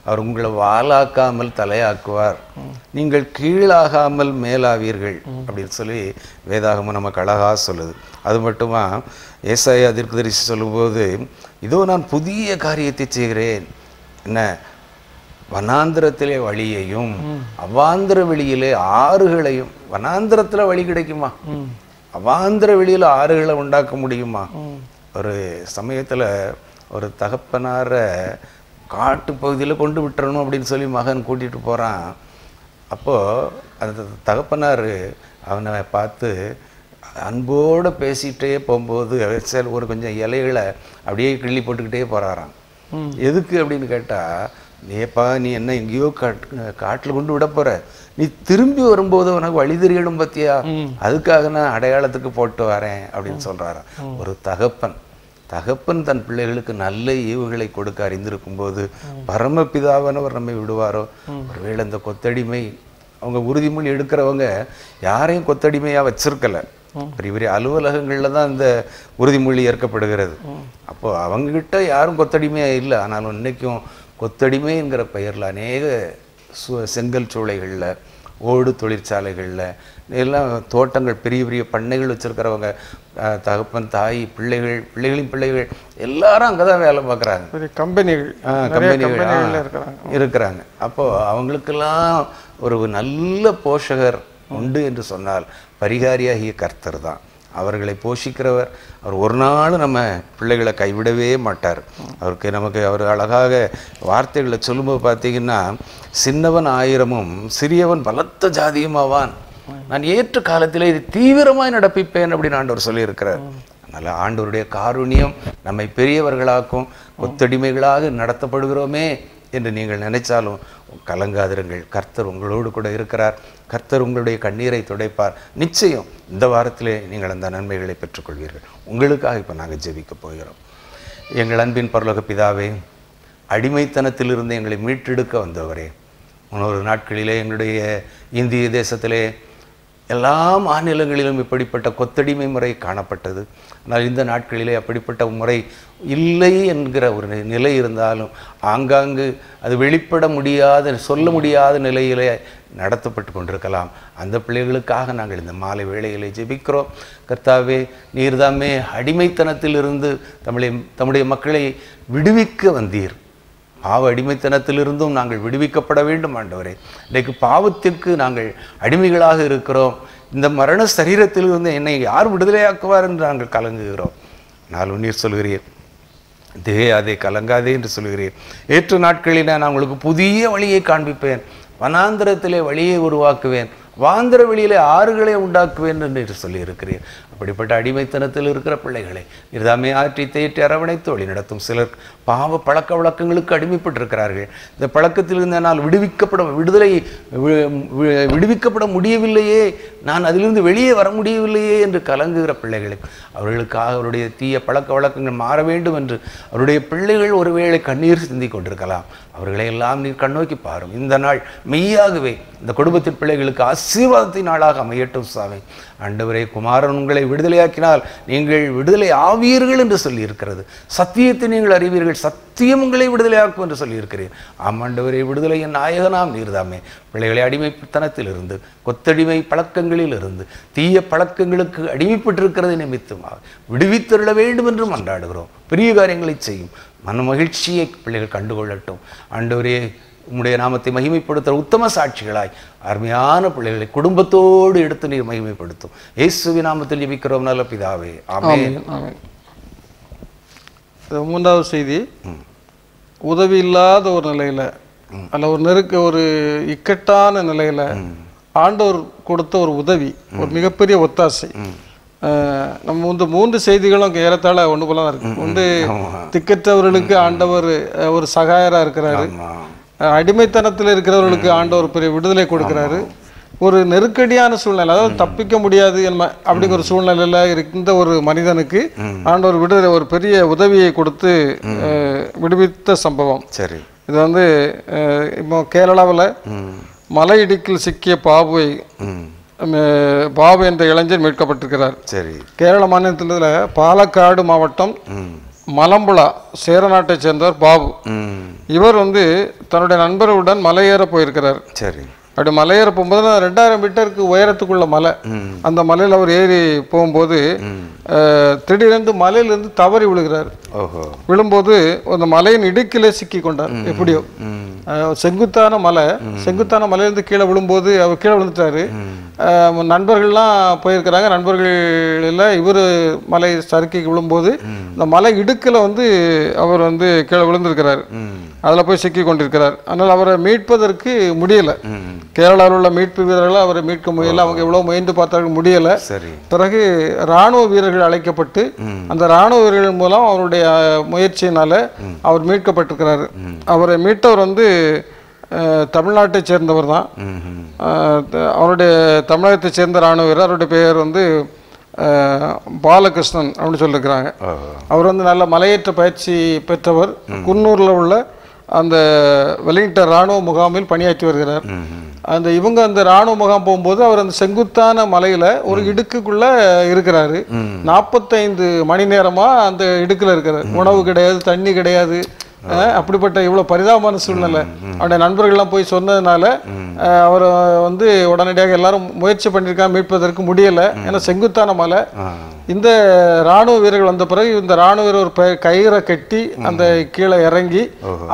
அவர் உங்களை வாலாக்காமல் தலையாக்குவார், நீங்கள் கீழாகாமல் மேலாவீர்கள் அப்படின்னு சொல்லி வேதாகமம் நமக்கு அழகா சொல்லுது. அது மட்டுமா ஏசாயா தீர்க்கதரிசி சொல்லும்போது, இதோ நான் புதிய காரியத்தை செய்கிறேன், என்ன வனாந்திரத்திலே வழியையும் அவாந்திர வெளியிலே ஆறுகளையும். வனாந்திரத்தில் வழி கிடைக்குமா? அவாந்திர வெளியில் ஆறுகளை உண்டாக்க முடியுமா? ஒரு சமயத்தில் ஒரு தகப்பனார காட்டு பகுதியில் கொண்டு விட்டுறணும் அப்படின்னு சொல்லி மகன் கூட்டிகிட்டு போகிறான். அப்போது அந்த தகப்பனார் அவனை பார்த்து அன்போடு பேசிகிட்டே போகும்போது ஒரு கொஞ்சம் இலைகளை அப்படியே கிள்ளி போட்டுக்கிட்டே போகிறாராம். எதுக்கு அப்படின்னு கேட்டால், நீ என்ன எங்கேயோ காட்டில் கொண்டு விட போகிற, நீ திரும்பி வரும்போது உனக்கு வழி தெரியணும் பத்தியா, அதுக்காக நான் அடையாளத்துக்கு போட்டு வரேன் அப்படின்னு சொல்றாராம். ஒரு தகப்பன் தன் பிள்ளைகளுக்கு நல்ல ஈவுகளை கொடுக்க அறிந்திருக்கும் போது பரமபிதாவானவர் நம்மை விடுவாரோ? ஒருவேளை இந்த கொத்தடிமை, அவங்க உறுதிமொழி எடுக்கிறவங்க யாரையும் கொத்தடிமையா வச்சிருக்கல. பெரிய பெரிய அலுவலகங்கள்ல தான் இந்த உறுதிமொழி ஏற்கப்படுகிறது. அப்போ அவங்ககிட்ட யாரும் கொத்தடிமையா இல்லை. ஆனாலும் இன்னைக்கும் கொத்தடிமைங்கிற பெயரில் அநேக செங்கல் சூளைகளில், ஓடு தொழிற்சாலைகளில் எல்லாம் தோட்டங்கள், பெரிய பெரிய பண்ணைகள் வச்சுருக்கிறவங்க, தகப்பன் தாய் பிள்ளைகளின் பிள்ளைகள் எல்லாரும் அங்கே தான் வேலை பார்க்குறாங்க. கம்பெனிகள் இருக்கிறாங்க. அப்போது அவங்களுக்கெல்லாம் ஒரு நல்ல போஷகர் உண்டு என்று சொன்னால் பரிகாரியாகிய கர்த்தர் தான். அவர்களை போஷிக்கிறவர். அவர் ஒரு நாள் நம்ம பிள்ளைகளை கைவிடவே மாட்டார். நமக்கு அவர் அழகாக வார்த்தைகளை சொல்லும்போது பார்த்தீங்கன்னா, சின்னவன் 1000மும் சிறியவன் பலத்த ஜாதியுமாவான், நான் ஏற்ற காலத்திலே இது தீவிரமாய் நடப்பிப்பேன் அப்படின்னு ஆண்டவர் சொல்லியிருக்கிறார். அதனால் ஆண்டவருடைய காருண்யம் நம்மை பெரியவர்களாக்கும். கொத்தடிமைகளாக நடத்தப்படுகிறோமே என்று நீங்கள் நினைச்சாலும் கலங்காதிருங்கள். கர்த்தர் உங்களோடு கூட இருக்கிறார். கர்த்தர் உங்களுடைய கண்ணீரை துடைப்பார். நிச்சயம் இந்த வாரத்திலே நீங்கள் அந்த நன்மைகளை பெற்றுக்கொள்வீர்கள். உங்களுக்காக இப்போ நாங்கள் ஜெபிக்க போகிறோம். எங்கள் அன்பின் பரலோக பிதாவே, அடிமைத்தனத்திலிருந்து எங்களை மீட்டெடுக்க வந்தவரே, முன்னொரு நாட்களிலே எங்களுடைய இந்திய தேசத்திலே எல்லா மாநிலங்களிலும் இப்படிப்பட்ட கொத்தடிமை முறை காணப்பட்டது. ஆனால் இந்த நாட்களிலே அப்படிப்பட்ட முறை இல்லை என்கிற ஒரு நிலை இருந்தாலும் ஆங்காங்கு அது வெளிப்பட முடியாத, சொல்ல முடியாத நிலையிலே நடத்தப்பட்டு கொண்டிருக்கலாம். அந்த பிள்ளைகளுக்காக நாங்கள் இந்த மாலை வேளையிலே ஜெபிக்கிறோம். கர்த்தாவே, நீர்தாமே அடிமைத்தனத்திலிருந்து தம்முடைய மக்களை விடுவிக்க வந்தீர். பாவ அடிமைத்தனத்திலிருந்தும் நாங்கள் விடுவிக்கப்பட வேண்டும் ஆண்டவரே. இன்றைக்கு பாவத்திற்கு நாங்கள் அடிமைகளாக இருக்கிறோம். இந்த மரண சரீரத்திலிருந்து என்னை யார் விடுதலையாக்குவார் என்று நாங்கள் கலங்குகிறோம். நானும் நீர் சொல்கிறீர், தேயாதே கலங்காதே என்று சொல்கிறீர். ஏற்ற நாட்களில் நான் உங்களுக்கு புதிய வழியை காண்பிப்பேன், வனாந்திரத்திலே வழியை உருவாக்குவேன், வாந்திர வெளியிலே ஆறுகளை உண்டாக்குவேன் என்று சொல்லியிருக்கிறேன். அப்படிப்பட்ட அடிமைத்தனத்தில் இருக்கிற பிள்ளைகளை நீர்தாமே ஆற்றி தேற்றி அரவணைத்து வழி நடத்தும். சிலர் பாவ பழக்க வழக்கங்களுக்கு அடிமைப்பட்டிருக்கிறார்கள். இந்த பழக்கத்திலிருந்து என்னால் விடுவிக்கப்பட முடியவில்லையே, நான் அதிலிருந்து வெளியே வர முடியவில்லையே என்று கலங்குகிற பிள்ளைகளை, அவர்களுக்காக அவருடைய தீய பழக்க வழக்கங்கள் மாற வேண்டும் என்று அவருடைய பிள்ளைகள் ஒருவேளை கண்ணீர் சிந்தி கொண்டிருக்கலாம். அவர்களை எல்லாம் நீர் கண்ணோக்கி பாரும். இந்த நாள் மெய்யாகவே இந்த குடும்பத்தின் பிள்ளைகளுக்கு ஆசீர்வாதத்தின் நாளாக அமையட்டும் சாமி. ஆண்டவரே, குமாரன் உங்களை விடுதலையாக்கினால் நீங்கள் விடுதலை ஆவீர்கள் என்று சொல்லியிருக்கிறது. சத்தியத்தை நீங்கள் அறிவீர்கள், சத்தியம் உங்களை விடுதலையாக்கும் என்று சொல்லியிருக்கிறேன். ஆமாண்டவரே, விடுதலையின் நாயகனாம் நீர்தாமே. பிள்ளைகளை அடிமைத்தனத்திலிருந்து, கொத்தடிமை பழக்கங்களில் இருந்து, தீய பழக்கங்களுக்கு அடிமைப்பட்டிருக்கிறது நிமித்தமாக விடுவித்தருள வேண்டும் என்று மன்றாடுகிறோம். பெரிய காரியங்களை செய்யும். மன மகிழ்ச்சியை பிள்ளைகள் கண்டுகொள்ளட்டும். ஆண்டவரே, உம்முடைய நாமத்தை மகிமைப்படுத்த உத்தம சாட்சிகளாய் அருமையான பிள்ளைகளை குடும்பத்தோடு எடுத்து நீர் மகிமைப்படுத்தும். இயேசுவின் நாமத்தில் ஜெபிக்கிறோம் நல்ல பிதாவே, ஆமென். மூன்றாவது செய்தி, உதவி இல்லாத ஒரு நிலையில அல்ல ஒரு இக்கட்டான நிலையில ஆண்டவர் கொடுத்த ஒரு உதவி, ஒரு மிகப்பெரிய ஒத்தாசை. நம்ம வந்து 3 செய்திகளும் ஏறத்தாழ ஒன்று போல தான் இருக்கு. ஒன்று, திக்கற்றவர்களுக்கு ஆண்டவர் ஒரு சகாயரா இருக்கிறாரு. அடிமைத்தனத்தில் இருக்கிறவர்களுக்கு ஆண்டவர் பெரிய விடுதலை கொடுக்கிறாரு. ஒரு நெருக்கடியான சூழ்நிலை, அதாவது தப்பிக்க முடியாது அப்படிங்கிற ஒரு சூழ்நிலையில இருந்த ஒரு மனிதனுக்கு ஆண்டவர் விடுதலை, ஒரு பெரிய உதவியை கொடுத்து விடுவித்த சம்பவம். சரி, இது வந்து இப்போ கேரளாவில் மலை இடுக்கில் சிக்கிய பாபு என்ற இளைஞர் மீட்கப்பட்டிருக்கிறார். சரி, கேரள மாநிலத்தில் பாலக்காடு மாவட்டம் மலம்புழா சேரநாட்டை சேர்ந்தவர் பாபு. இவர் வந்து தன்னுடைய நண்பர்களுடன் மலையேற போயிருக்கிறார். சரி, அப்படி மலையேற போகும்போது 2000 மீட்டருக்கு உயரத்துக்குள்ள மலை. அந்த மலையில் அவர் ஏறி போகும்போது திடீரென்று மலையிலிருந்து தவறி விழுகிறார். விழும்போது அந்த மலையின் இடுக்கிலே சிக்கி கொண்டார். எப்படியோ செங்குத்தான மலையிலிருந்து கீழே விழும்போது அவர் கீழே விழுந்துட்டாரு. நண்பர்கள்லாம் போயிருக்கிறாங்க. நண்பர்களில் இவர் மலை சறுக்கி விழும்போது இந்த மலை இடுக்கில் வந்து அவர் வந்து கீழே விழுந்திருக்கிறார். அதில் போய் சிக்கி கொண்டிருக்கிறார். அதனால் அவரை மீட்பதற்கு முடியல. கேரளாவில் உள்ள மீட்பு வீரர்கள் அவரை மீட்க முடியல. அவங்க எவ்வளோ முயன்று பார்த்தார்கள், முடியல. பிறகு இராணுவ வீரர்கள் அழைக்கப்பட்டு அந்த இராணுவ வீரர்கள் மூலம் அவருடைய முயற்சியினால அவர் மீட்கப்பட்டிருக்கிறார். அவரை மீட்டவர் வந்து தமிழ்நாட்டை சேர்ந்தவர் தான். அவருடைய தமிழகத்தை சேர்ந்த இராணுவ வீரர். அவருடைய பெயர் வந்து பாலகிருஷ்ணன் அப்படின்னு சொல்லியிருக்கிறாங்க. அவர் வந்து நல்ல மலையேற்ற பயிற்சி பெற்றவர். குன்னூரில் உள்ள அந்த வெலிங்டன் இராணுவ முகாமில் பணியாற்றி வருகிறார். இவங்க அந்த இராணுவ முகாம் போகும்போது அவர் அந்த செங்குத்தான மலையில ஒரு இடுக்குக்குள்ள இருக்கிறாரு. 45 மணி நேரமா அந்த இடுக்குல இருக்கிறார். உணவு கிடையாது, தண்ணி கிடையாது. அப்படிப்பட்ட இவ்வளவு பரிதாபமான சூழ்நிலை. அவருடைய நண்பர்கள்லாம் போய் சொன்னதுனால அவர் வந்து உடனடியாக எல்லாரும் முயற்சி பண்ணியிருக்காங்க, மீட்பதற்கு முடியல. ஏன்னா செங்குத்தான மலை. இந்த இராணுவ வீரர்கள் வந்த பிறகு இந்த இராணுவ வீரர் ஒரு கயிறை கட்டி அந்த கீழே இறங்கி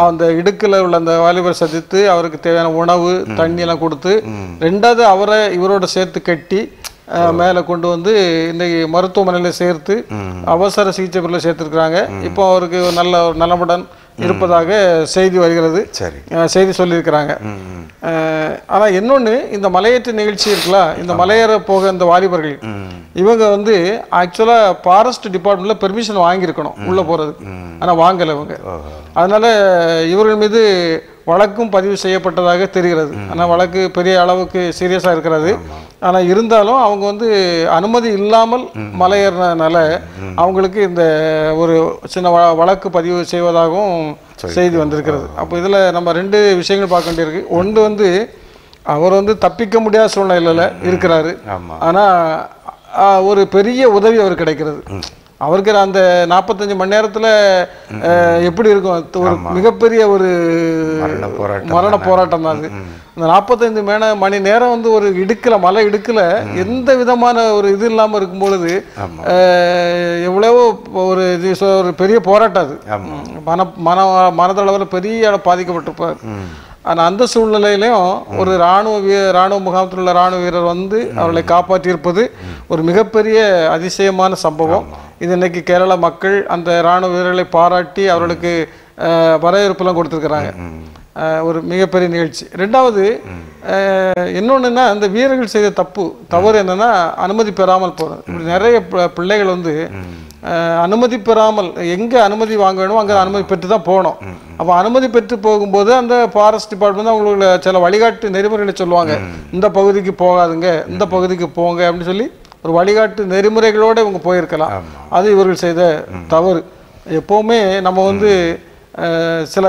அந்த இடுக்கில் உள்ள அந்த வாலிபரை சந்தித்து அவருக்கு தேவையான உணவு தண்ணி எல்லாம் கொடுத்து, 2வது அவரை இவரோட சேர்த்து கட்டி மேலே கொண்டு வந்து இன்னைக்கு மருத்துவமனையில் சேர்த்து அவசர சிகிச்சை பிரிவில் சேர்த்துருக்குறாங்க. இப்போ அவருக்கு நல்ல ஒரு நலமுடன் இருப்பதாக செய்தி வருகிறது, செய்தி சொல்லியிருக்கிறாங்க. ஆனால் இன்னொன்று, இந்த மலையேற்ற நிகழ்ச்சி இருக்கலாம், இந்த மலையேற போக இந்த வாலிபர்கள் இவங்க வந்து ஆக்சுவலாக ஃபாரஸ்ட் டிபார்ட்மெண்ட்ல பெர்மிஷன் வாங்கியிருக்கணும் உள்ளே போகிறதுக்கு. ஆனால் வாங்கலை இவங்க. அதனால இவர்கள் மீது வழக்கும் பதிவு செய்யப்பட்டதாக தெரிகிறது. ஆனால் வழக்கு பெரிய அளவுக்கு சீரியஸாக இருக்கிறது. ஆனால் இருந்தாலும் அவங்க வந்து அனுமதி இல்லாமல் மலை ஏறினதுனால அவங்களுக்கு இந்த ஒரு சின்ன வழக்கு பதிவு செய்வதாகவும் செய்தி வந்திருக்கிறது. அப்போ இதில் நம்ம 2 விஷயங்கள் பார்க்க வேண்டியிருக்கு. ஒன்று வந்து அவர் வந்து தப்பிக்க முடியாத சூழ்நிலையில் இருக்கிறாரு. ஆனால் ஒரு பெரிய உதவி அவர் கிடைக்கிறது. அவருக்கு அந்த 45 மணி நேரத்தில் எப்படி இருக்கும், ஒரு மிகப்பெரிய ஒரு மரண போராட்டம் தான் அது. அந்த 45 மணி நேரம் வந்து ஒரு மலை இடுக்கில் எந்த விதமான ஒரு இது இல்லாமல் இருக்கும் பொழுது எவ்வளவோ ஒரு பெரிய போராட்டம் அது. மனதளவில் பெரிய பாதிக்கப்பட்டிருப்பார். ஆனால் அந்த சூழ்நிலையிலையும் ஒரு இராணுவ முகாமத்தில் உள்ள இராணுவ வீரர் வந்து அவர்களை காப்பாற்றியிருப்பது ஒரு மிகப்பெரிய அதிசயமான சம்பவம். இது இன்னைக்கு கேரள மக்கள் அந்த இராணுவ வீரர்களை பாராட்டி அவர்களுக்கு வரவேற்பெல்லாம் கொடுத்துருக்குறாங்க. ஒரு மிகப்பெரிய நிகழ்ச்சி. ரெண்டாவது இன்னொன்றுன்னா, அந்த வீரர்கள் செய்த தவறு என்னன்னா அனுமதி பெறாமல் போகிறது. இப்படி நிறைய பிள்ளைகள் வந்து அனுமதி பெறாமல், எங்கே அனுமதி வாங்க வேணுமோ அங்கே அனுமதி பெற்று தான் போகணும். அப்போ அனுமதி பெற்று போகும்போது அந்த ஃபாரஸ்ட் டிபார்ட்மெண்ட் அவங்களுக்கு சில வழிகாட்டு நெறிமுறைகளை சொல்லுவாங்க. இந்த பகுதிக்கு போகாதுங்க, இந்த பகுதிக்கு போங்க அப்படின்னு சொல்லி ஒரு வழிகாட்டு நெறிமுறைகளோடு இவங்க போயிருக்கலாம். அது இவர்கள் செய்த தவறு. எப்போவுமே நம்ம வந்து சில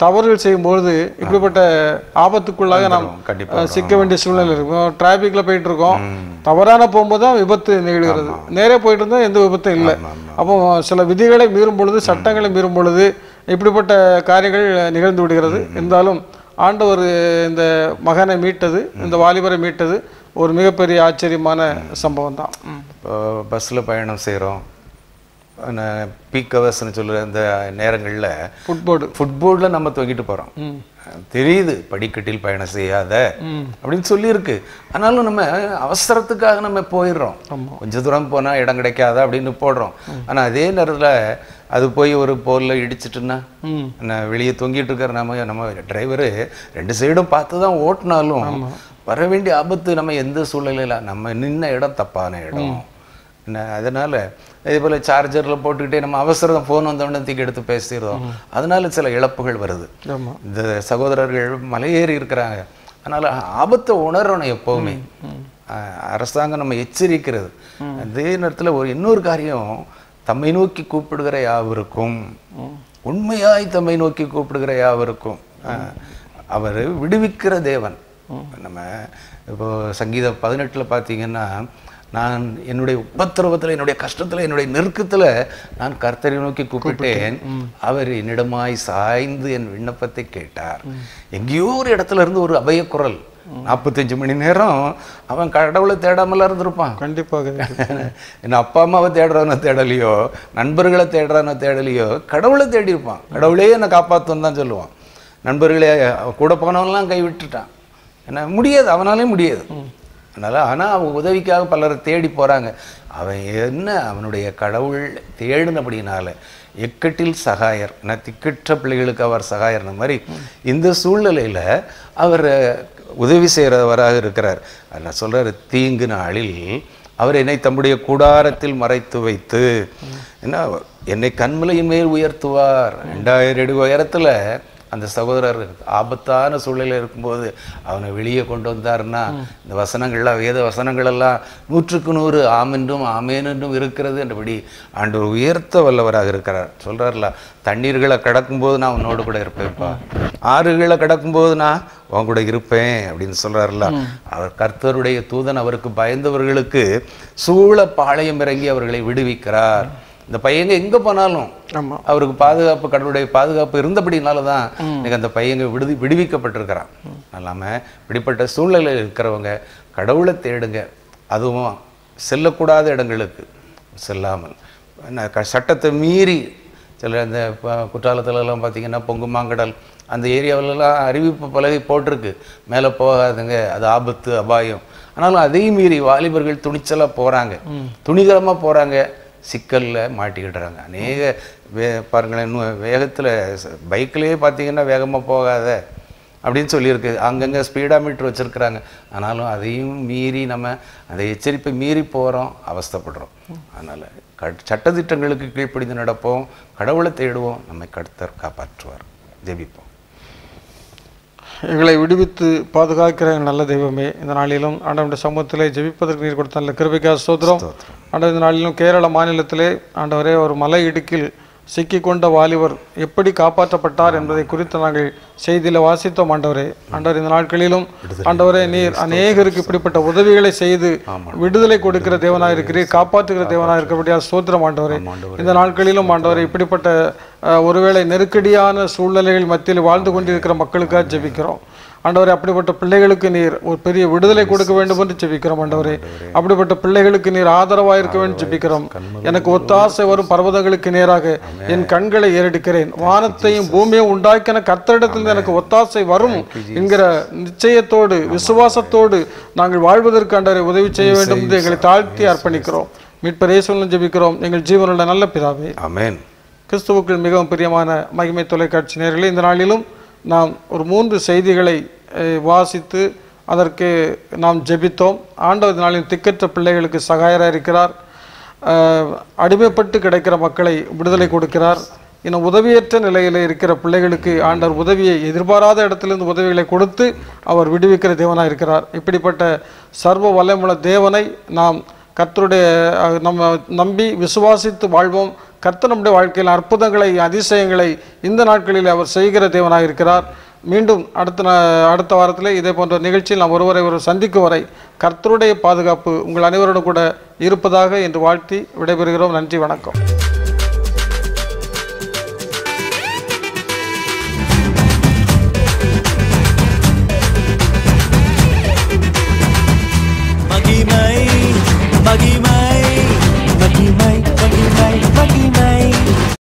தவறுகள் செய்யும்பொழுது இப்படிப்பட்ட ஆபத்துக்குள்ளாக நாம் சிக்க வேண்டிய சூழ்நிலை இருக்கும். டிராஃபிக்கில் போயிட்டு இருக்கோம், தவறான போகும்போது தான் விபத்து நிகழ்கிறது. நேரே போயிட்டு இருந்தால் எந்த விபத்தும் இல்லை. அப்போ சில விதிகளை மீறும் பொழுது, சட்டங்களை மீறும் பொழுது இப்படிப்பட்ட காரியங்கள் நிகழ்ந்து விடுகிறது. இருந்தாலும் ஆண்டவர் இந்த மகனை மீட்டது, இந்த வாலிபரை மீட்டது ஒரு மிகப்பெரிய ஆச்சரியமான சம்பவம் தான். இப்போ பஸ்ஸில் பயணம் செய்கிறோம், பீக் ஹவர்ஸ்னு சொல்கிற அந்த நேரங்களில் ஃபுட்போர்டில் நம்ம தொங்கிட்டு போகிறோம். தெரியுது படிக்கட்டில் பயணம் செய்யாத அப்படின்னு சொல்லியிருக்கு. ஆனாலும் நம்ம அவசரத்துக்காக நம்ம போயிடுறோம். கொஞ்சம் தூரம் போனால் இடம் கிடைக்காதா அப்படின்னு போடுறோம். ஆனால் அதே நேரத்தில் அது போய் ஒரு போலில் இடிச்சிட்டுன்னா வெளியே தொங்கிட்டு இருக்கிற நம்ம டிரைவரு 2 சைடும் பார்த்து தான் ஓட்டினாலும் வர வேண்டிய ஆபத்து நம்ம எந்த சூழ்நிலையில் நம்ம நின்ன இடம் தப்பான இடம். அதனால் இதே போல் சார்ஜரில் போட்டுக்கிட்டே நம்ம அவசரம் ஃபோன் வந்தோடனே தூக்கி எடுத்து பேசிடுறோம். அதனால சில இழப்புகள் வருது. இந்த சகோதரர்கள் மலையேறி இருக்கிறாங்க. அதனால் ஆபத்தை உணரணும் எப்போவுமே. அரசாங்கம் நம்ம எச்சரிக்கிறது. அதே நேரத்தில் இன்னொரு காரியம், தம்மை நோக்கி கூப்பிடுகிற யாவருக்கும், உண்மையாய் தம்மை நோக்கி கூப்பிடுகிற யாவருக்கும் அவர் விடுவிக்கிற தேவன். நம்ம இப்போ சங்கீதம் 18 பார்த்தீங்கன்னா, நான் என்னுடைய உபத்திரவத்தில், என்னுடைய கஷ்டத்தில், என்னுடைய நெருக்கத்தில் நான் கர்த்தரை நோக்கி கூப்பிட்டேன், அவர் என்னிடமாய் சாய்ந்து என் விண்ணப்பத்தை கேட்டார். எங்கேயோ ஒரு இடத்துல இருந்து ஒரு அபயக்குரல். 45 மணி நேரம் அவன் கடவுளை தேடாமலாம் இருந்திருப்பான். கண்டிப்பாக. என்ன அப்பா அம்மாவை தேடுறவனை தேடலையோ, நண்பர்களை தேடுறவனை தேடலையோ, கடவுளை தேடி இருப்பான். கடவுளே என்னை காப்பாற்றுன்னு தான் சொல்லுவான். நண்பர்களே கூட போனவன்லாம் கை விட்டுட்டான். என்ன முடியாது, அவனாலே முடியாது. அதனால் ஆனால் அவன் உதவிக்காக பலரை தேடி போகிறாங்க. அவன் என்ன அவனுடைய கடவுள் தேடினபடினால எக்கட்டில் சகாயர், ஏன்னா திக்கற்ற பிள்ளைகளுக்கு அவர் சகாயர்ன மாதிரி இந்த சூழ்நிலையில் அவர் உதவி செய்கிறவராக இருக்கிறார். அதில் சொல்கிறார், தீங்கு நாளில் அவர் என்னை தம்முடைய கூடாரத்தில் மறைத்து வைத்து என்னை கண்மலையின் மேல் உயர்த்துவார். 2000 அடி உயரத்தில் அந்த சகோதரர் ஆபத்தான சூழ்நிலையில் இருக்கும்போது அவனை வெளியே கொண்டு வந்தார்னா, இந்த வசனங்கள்லாம், வேத வசனங்களெல்லாம் 100க்கு 100 ஆமென்றும் ஆமேனென்றும் இருக்கிறது என்றபடி ஆண்டவர் உயர்த்த வல்லவராக இருக்கிறார். சொல்கிறார்ல, தண்ணீர்களை கடக்கும்போது நான் உன்னோடு கூட இருப்பேன்ப்பா, ஆறுகளை கடக்கும்போது நான் உன் கூட இருப்பேன் அப்படின்னு சொல்கிறார்ல. அவர் கர்த்தருடைய தூதன் அவருக்கு பயந்தவர்களுக்கு சூழ பாளையம் இறங்கி அவர்களை விடுவிக்கிறார். இந்த பையங்க எங்கே போனாலும் அவருக்கு பாதுகாப்பு, கடவுளுடைய பாதுகாப்பு இருந்தபடினால தான் இன்னைக்கு அந்த பையங்க விடுவிக்கப்பட்டிருக்கிறான். இல்லாமல் இப்படிப்பட்ட சூழ்நிலையில் இருக்கிறவங்க கடவுளை தேடுங்க. அதுவும் செல்லக்கூடாத இடங்களுக்கு செல்லாமல், சட்டத்தை மீறி சில இந்த குற்றாலத்துலலாம் பார்த்திங்கன்னா பொங்குமாங்கடல் அந்த ஏரியாவிலலாம் அறிவிப்பு பலகை போட்டிருக்கு, மேலே போகாதுங்க, அது ஆபத்து அபாயம். ஆனாலும் அதையும் மீறி வாலிபர்கள் துணிச்சலாக போகிறாங்க, துணிகரமாக போகிறாங்க, சிக்கலில் மாட்டிக்கிடுறாங்க. அநேக பாருங்களேன், இன்னும் வேகத்தில் பைக்கிலேயே பார்த்தீங்கன்னா வேகமாக போகாத அப்படின்னு சொல்லியிருக்கு. அங்கங்கே ஸ்பீடா மீட்டர் வச்சுருக்குறாங்க. ஆனாலும் அதையும் மீறி நம்ம அந்த எச்சரிப்பை மீறி போகிறோம், அவஸ்தைப்படுறோம். அதனால் சட்டத்திட்டங்களுக்கு கீழ்ப்படிந்து நடப்போம், கடவுளை தேடுவோம், நம்மை கர்த்தர் காப்பாற்றுவார். ஜெபிப்போம். எங்களை விடுவித்து பாதுகாக்கிற நல்ல தெய்வமே, இந்த நாளிலும் ஆண்டவருடைய சமூகத்திலே ஜெபிப்பதற்கு நீர் கொடுத்த நல்ல கிருபைக்காக ஸ்தோத்திரம். ஆண்டவர் இந்த நாளிலும் கேரள மாநிலத்திலே ஆண்டவரே ஒரு மலை இடுக்கில் சிக்கிக்கொண்ட வாலிபர் எப்படி காப்பாற்றப்பட்டார் என்பதை குறித்து நாங்கள் செய்தியில் வாசித்தோம். ஆண்டவரே, ஆண்டவர் இந்த நாட்களிலும் ஆண்டவரே நீர் அநேகருக்கு இப்படிப்பட்ட உதவிகளை செய்து விடுதலை கொடுக்கிற தேவனாக இருக்கிறீர், காப்பாற்றுகிற தேவனாக இருக்கிறபடியா ஸ்தோத்திரம். ஆண்டவரே, இந்த நாட்களிலும் ஆண்டவரே இப்படிப்பட்ட ஒருவேளை நெருக்கடியான சூழ்நிலைகள் மத்தியில் வாழ்ந்து கொண்டிருக்கிற மக்களுக்காக ஜெபிக்கிறோம். ஆண்டவரே, அப்படிப்பட்ட பிள்ளைகளுக்கு நீர் ஒரு பெரிய விடுதலை கொடுக்க வேண்டும் என்று ஜெபிக்கிறோம். ஆண்டவரே, அப்படிப்பட்ட பிள்ளைகளுக்கு நீர் ஆதரவாக இருக்க வேண்டும் ஜெபிக்கிறோம். எனக்கு ஒத்தாசை வரும் பர்வதங்களுக்கு நேராக என் கண்களை ஏறெடுக்கிறேன், வானத்தையும் பூமியையும் உண்டாக்கின கர்த்தரிடத்தில் எனக்கு ஒத்தாசை வரும் என்கிற நிச்சயத்தோடு விசுவாசத்தோடு நாங்கள் வாழ்வதற்கு ஆண்டவரை உதவி செய்ய வேண்டும் என்று எங்களை தாழ்த்தி அர்ப்பணிக்கிறோம். மீட்பர் இயேசுவின் ஜெபிக்கிறோம் எங்கள் ஜீவனுள்ள நல்ல பிதாவே, ஆமென். கிறிஸ்துவுக்குள் மிகவும் பிரியமான மகிமை தொலைக்காட்சி நேயர்களே, இந்த நாளிலும் நாம் ஒரு 3 செய்திகளை வாசித்து அதற்கு நாம் ஜெபித்தோம். ஆண்டவர் நாளின் திக்கற்ற பிள்ளைகளுக்கு சகாயராக இருக்கிறார், அடிமைப்பட்டு கிடைக்கிற மக்களை விடுதலை கொடுக்கிறார். இன்னும் உதவியற்ற நிலையில் இருக்கிற பிள்ளைகளுக்கு ஆண்டவர் உதவியை எதிர்பாராத இடத்திலிருந்து உதவிகளை கொடுத்து அவர் விடுவிக்கிற தேவனாக இருக்கிறார். இப்படிப்பட்ட சர்வ வல்லமுள்ள தேவனை நாம் கர்த்தருடைய நம்ம நம்பி விசுவாசித்து வாழ்வோம். கர்த்தர் நம்முடைய வாழ்க்கையில் அற்புதங்களை அதிசயங்களை இந்த நாட்களில் அவர் செய்கிற தேவனாக இருக்கிறார். மீண்டும் அடுத்த வாரத்தில் இதே போன்ற நிகழ்ச்சியில் நாம் ஒருவரை சந்திக்கும் வரை கர்த்தருடைய பாதுகாப்பு உங்கள் அனைவரோடும் கூட இருப்பதாக என்று வாழ்த்தி விடைபெறுகிறோம். நன்றி, வணக்கம். மகிமை